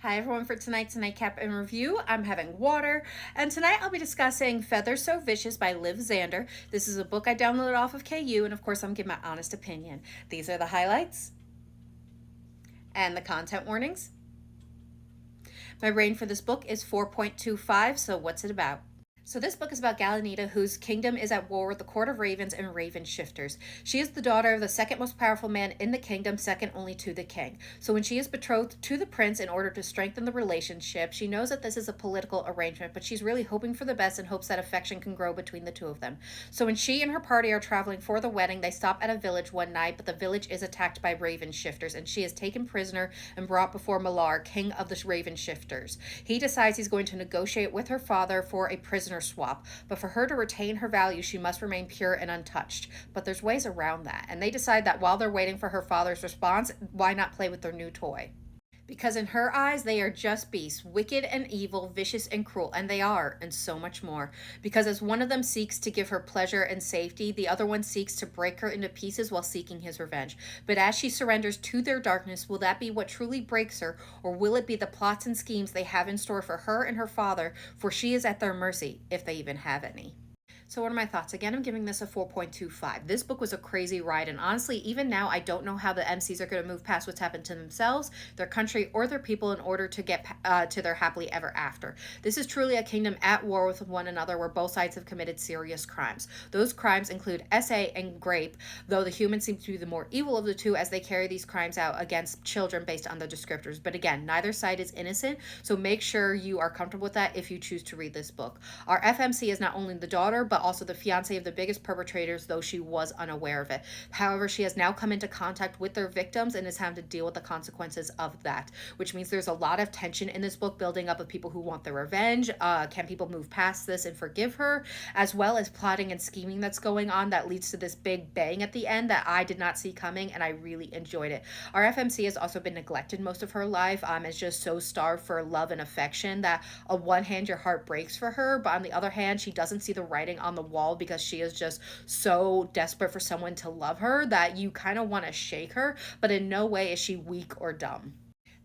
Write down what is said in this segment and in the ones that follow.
Hi everyone, for tonight's Nightcap in review, I'm having water, and tonight I'll be discussing Feathers So Vicious by Liv Zander. This is a book I downloaded off of KU, and of course I'm giving my honest opinion. These are the highlights and the content warnings. My rating for this book is 4.25, so what's it about? So this book is about Galanita, whose kingdom is at war with the court of ravens and raven shifters. She is the daughter of the second most powerful man in the kingdom, second only to the king. So when she is betrothed to the prince in order to strengthen the relationship, she knows that this is a political arrangement, but she's really hoping for the best and hopes that affection can grow between the two of them. So when she and her party are traveling for the wedding, they stop at a village one night, but the village is attacked by raven shifters, and she is taken prisoner and brought before Malar, king of the raven shifters. He decides he's going to negotiate with her father for a prisoner swap, but for her to retain her value, she must remain pure and untouched. But there's ways around that, and they decide that while they're waiting for her father's response, why not play with their new toy? Because in her eyes, they are just beasts, wicked and evil, vicious and cruel, and they are, and so much more. Because as one of them seeks to give her pleasure and safety, the other one seeks to break her into pieces while seeking his revenge. But as she surrenders to their darkness, will that be what truly breaks her, or will it be the plots and schemes they have in store for her and her father, for she is at their mercy, if they even have any? So what are my thoughts? Again, I'm giving this a 4.25. This book was a crazy ride, and honestly, even now, I don't know how the MCs are going to move past what's happened to themselves, their country, or their people in order to get to their happily ever after. This is truly a kingdom at war with one another where both sides have committed serious crimes. Those crimes include SA and grape, though the humans seem to be the more evil of the two as they carry these crimes out against children based on the descriptors. But again, neither side is innocent, so make sure you are comfortable with that if you choose to read this book. Our FMC is not only the daughter, but also the fiance of the biggest perpetrators, though she was unaware of it. However, she has now come into contact with their victims and is having to deal with the consequences of that, which means there's a lot of tension in this book building up of people who want their revenge. Can people move past this and forgive her? As well as plotting and scheming that's going on that leads to this big bang at the end that I did not see coming, and I really enjoyed it. Our FMC has also been neglected most of her life, is just so starved for love and affection that on one hand your heart breaks for her, but on the other hand she doesn't see the writing on the wall because she is just so desperate for someone to love her that you kind of want to shake her, but in no way is she weak or dumb.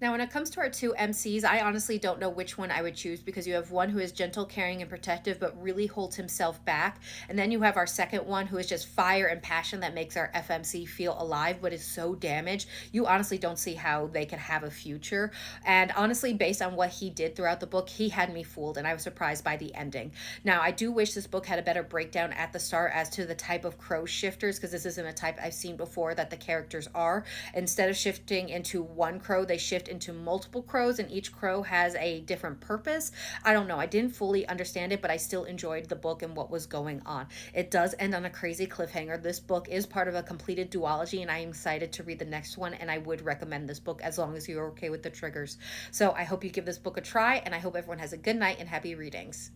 Now, when it comes to our two MCs, I honestly don't know which one I would choose because you have one who is gentle, caring, and protective, but really holds himself back. And then you have our second one who is just fire and passion that makes our FMC feel alive, but is so damaged. You honestly don't see how they could have a future. And honestly, based on what he did throughout the book, he had me fooled, and I was surprised by the ending. Now, I do wish this book had a better breakdown at the start as to the type of crow shifters, because this isn't a type I've seen before that the characters are. Instead of shifting into one crow, they shift into multiple crows, and each crow has a different purpose. I don't know. I didn't fully understand it, but I still enjoyed the book and what was going on. It does end on a crazy cliffhanger. This book is part of a completed duology, and I am excited to read the next one, and I would recommend this book as long as you're okay with the triggers. So I hope you give this book a try, and I hope everyone has a good night and happy readings.